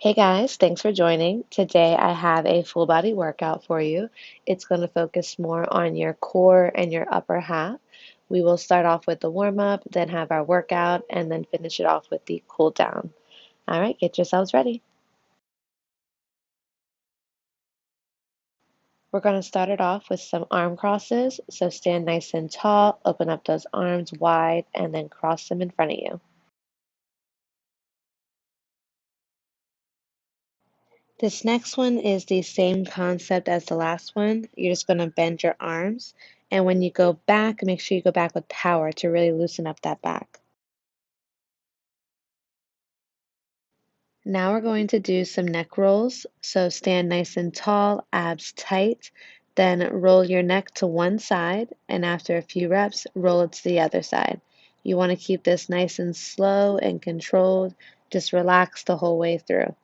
Hey guys, thanks for joining. Today I have a full body workout for you. It's going to focus more on your core and your upper half. We will start off with the warm up, then have our workout, and then finish it off with the cool down. All right, get yourselves ready. We're going to start it off with some arm crosses. So stand nice and tall, open up those arms wide, and then cross them in front of you. This next one is the same concept as the last one. You're just going to bend your arms, and when you go back, make sure you go back with power to really loosen up that back. Now we're going to do some neck rolls. So stand nice and tall, abs tight, then roll your neck to one side, and after a few reps, roll it to the other side. You want to keep this nice and slow and controlled. Just relax the whole way through.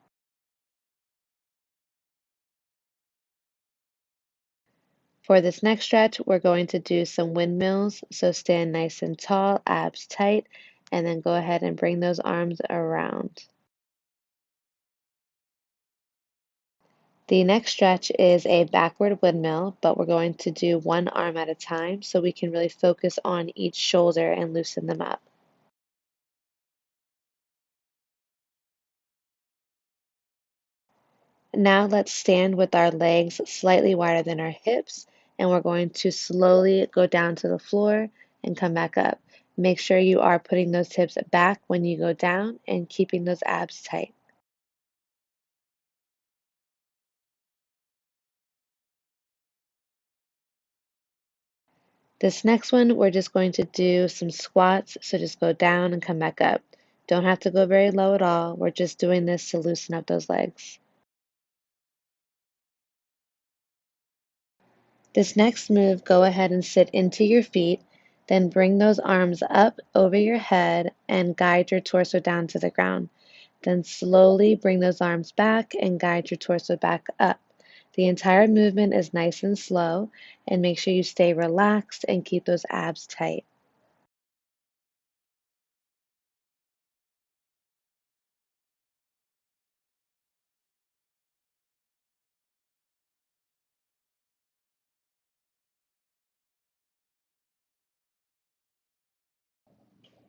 For this next stretch, we're going to do some windmills. So stand nice and tall, abs tight, and then go ahead and bring those arms around. The next stretch is a backward windmill, but we're going to do one arm at a time so we can really focus on each shoulder and loosen them up. Now let's stand with our legs slightly wider than our hips, and we're going to slowly go down to the floor and come back up. Make sure you are putting those hips back when you go down and keeping those abs tight. This next one, we're just going to do some squats. So just go down and come back up. Don't have to go very low at all. We're just doing this to loosen up those legs. This next move, go ahead and sit into your feet, then bring those arms up over your head and guide your torso down to the ground. Then slowly bring those arms back and guide your torso back up. The entire movement is nice and slow, and make sure you stay relaxed and keep those abs tight.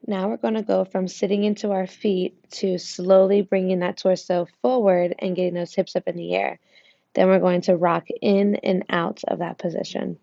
Now we're going to go from sitting into our feet to slowly bringing that torso forward and getting those hips up in the air. Then we're going to rock in and out of that position.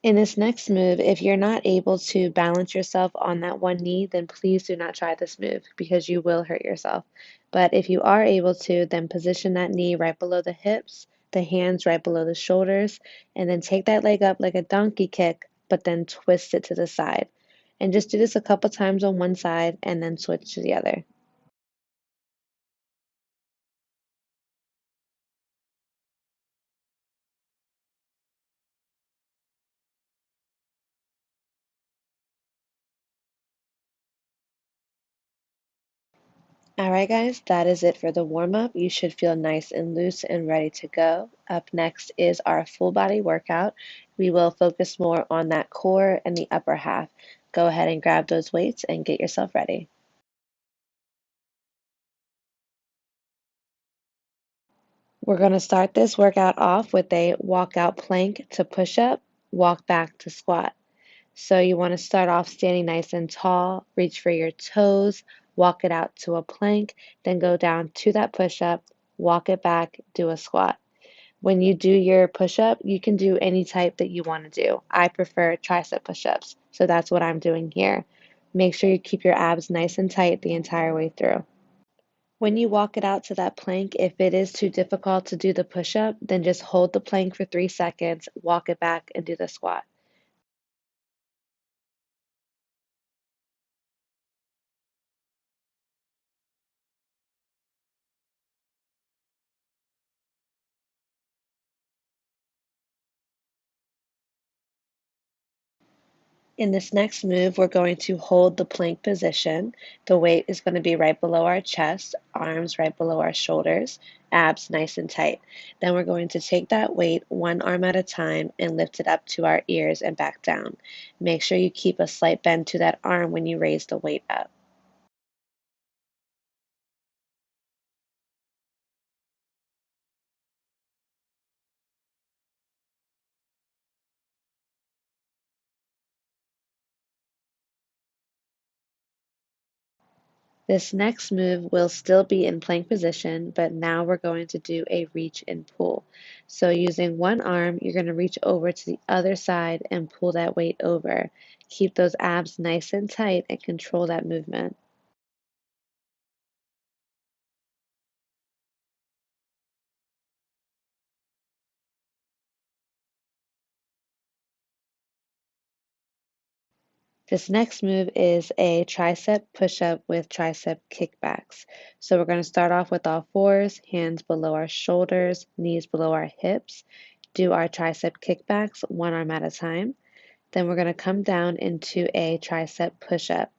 In this next move, if you're not able to balance yourself on that one knee, then please do not try this move because you will hurt yourself. But if you are able to, then position that knee right below the hips, the hands right below the shoulders, and then take that leg up like a donkey kick, but then twist it to the side. And just do this a couple times on one side and then switch to the other. All right, guys, that is it for the warm up. You should feel nice and loose and ready to go. Up next is our full body workout. We will focus more on that core and the upper half. Go ahead and grab those weights and get yourself ready. We're going to start this workout off with a walkout plank to push up, walk back to squat. So you want to start off standing nice and tall, reach for your toes, walk it out to a plank, then go down to that push up, walk it back, do a squat. When you do your push up, you can do any type that you want to do. I prefer tricep push ups, so that's what I'm doing here. Make sure you keep your abs nice and tight the entire way through. When you walk it out to that plank, if it is too difficult to do the push up, then just hold the plank for 3 seconds, walk it back, and do the squat. In this next move, we're going to hold the plank position. The weight is going to be right below our chest, arms right below our shoulders, abs nice and tight. Then we're going to take that weight one arm at a time and lift it up to our ears and back down. Make sure you keep a slight bend to that arm when you raise the weight up. This next move will still be in plank position, but now we're going to do a reach and pull. So using one arm, you're going to reach over to the other side and pull that weight over. Keep those abs nice and tight and control that movement. This next move is a tricep push-up with tricep kickbacks. So we're going to start off with all fours, hands below our shoulders, knees below our hips. Do our tricep kickbacks one arm at a time. Then we're going to come down into a tricep push-up.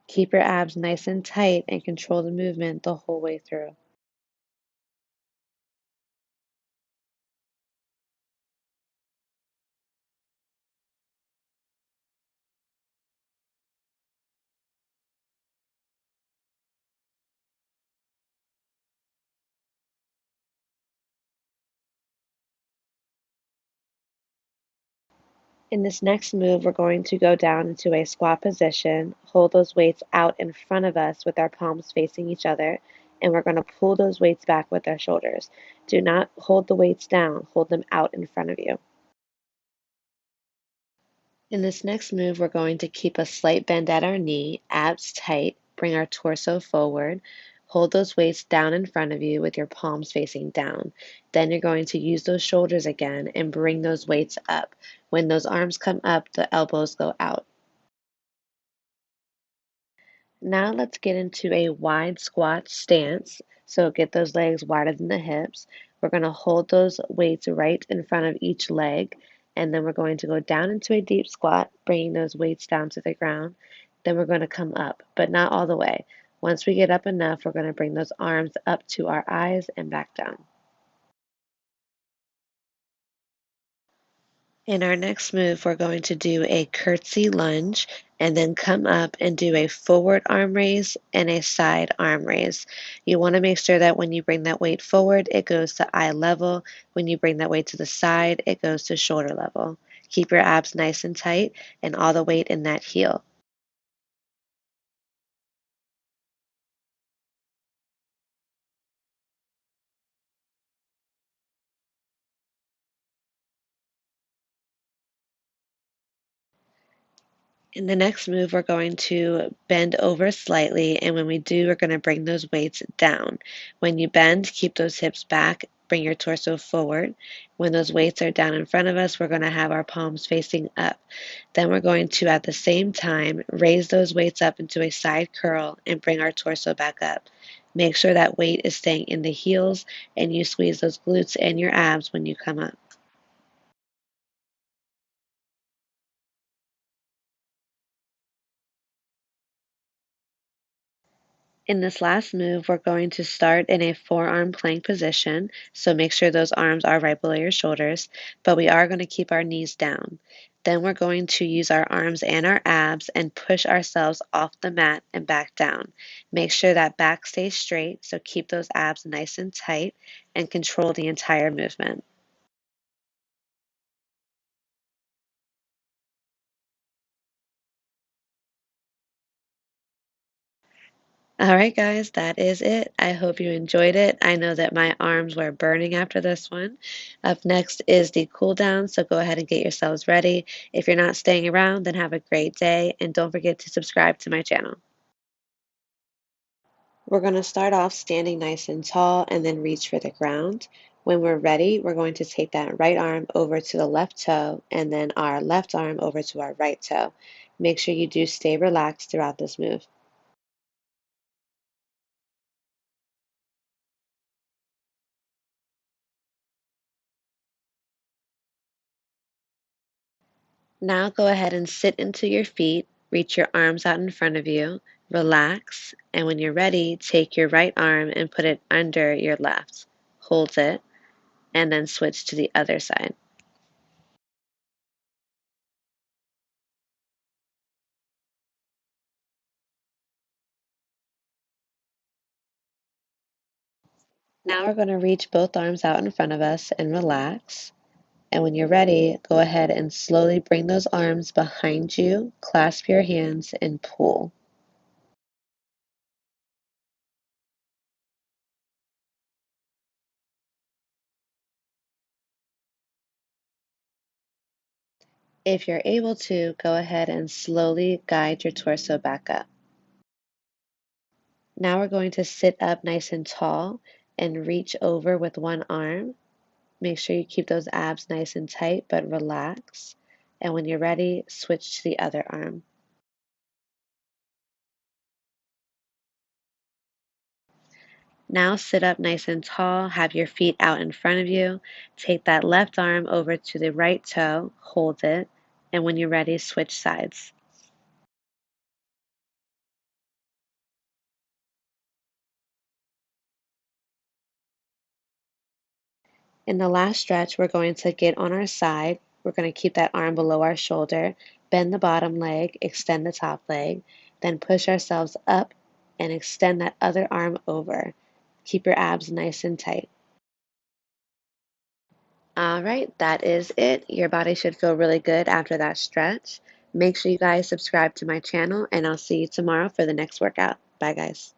Keep your abs nice and tight and control the movement the whole way through. In this next move, we're going to go down into a squat position, hold those weights out in front of us with our palms facing each other, and we're going to pull those weights back with our shoulders. Do not hold the weights down, hold them out in front of you. In this next move, we're going to keep a slight bend at our knee, abs tight, bring our torso forward, hold those weights down in front of you with your palms facing down. Then you're going to use those shoulders again and bring those weights up. When those arms come up, the elbows go out. Now let's get into a wide squat stance. So get those legs wider than the hips. We're going to hold those weights right in front of each leg. And then we're going to go down into a deep squat, bringing those weights down to the ground. Then we're going to come up, but not all the way. Once we get up enough, we're going to bring those arms up to our eyes and back down. In our next move, we're going to do a curtsy lunge and then come up and do a forward arm raise and a side arm raise. You want to make sure that when you bring that weight forward, it goes to eye level. When you bring that weight to the side, it goes to shoulder level. Keep your abs nice and tight and all the weight in that heel. In the next move, we're going to bend over slightly, and when we do, we're going to bring those weights down. When you bend, keep those hips back, bring your torso forward. When those weights are down in front of us, we're going to have our palms facing up. Then we're going to, at the same time, raise those weights up into a side curl and bring our torso back up. Make sure that weight is staying in the heels and you squeeze those glutes and your abs when you come up. In this last move, we're going to start in a forearm plank position, so make sure those arms are right below your shoulders, but we are going to keep our knees down. Then we're going to use our arms and our abs and push ourselves off the mat and back down. Make sure that back stays straight, so keep those abs nice and tight and control the entire movement. All right, guys, that is it. I hope you enjoyed it. I know that my arms were burning after this one. Up next is the cool down, so go ahead and get yourselves ready. If you're not staying around, then have a great day, and don't forget to subscribe to my channel. We're going to start off standing nice and tall and then reach for the ground. When we're ready, we're going to take that right arm over to the left toe and then our left arm over to our right toe. Make sure you do stay relaxed throughout this move. Now go ahead and sit into your feet, reach your arms out in front of you, relax, and when you're ready, take your right arm and put it under your left. Hold it, and then switch to the other side. Now we're going to reach both arms out in front of us and relax. And when you're ready, go ahead and slowly bring those arms behind you, clasp your hands, and pull. If you're able to, go ahead and slowly guide your torso back up. Now we're going to sit up nice and tall and reach over with one arm. Make sure you keep those abs nice and tight, but relax. And when you're ready, switch to the other arm. Now sit up nice and tall, have your feet out in front of you. Take that left arm over to the right toe, hold it, and when you're ready, switch sides. In the last stretch, we're going to get on our side. We're going to keep that arm below our shoulder, bend the bottom leg, extend the top leg, then push ourselves up and extend that other arm over. Keep your abs nice and tight. All right, that is it. Your body should feel really good after that stretch. Make sure you guys subscribe to my channel, and I'll see you tomorrow for the next workout. Bye, guys.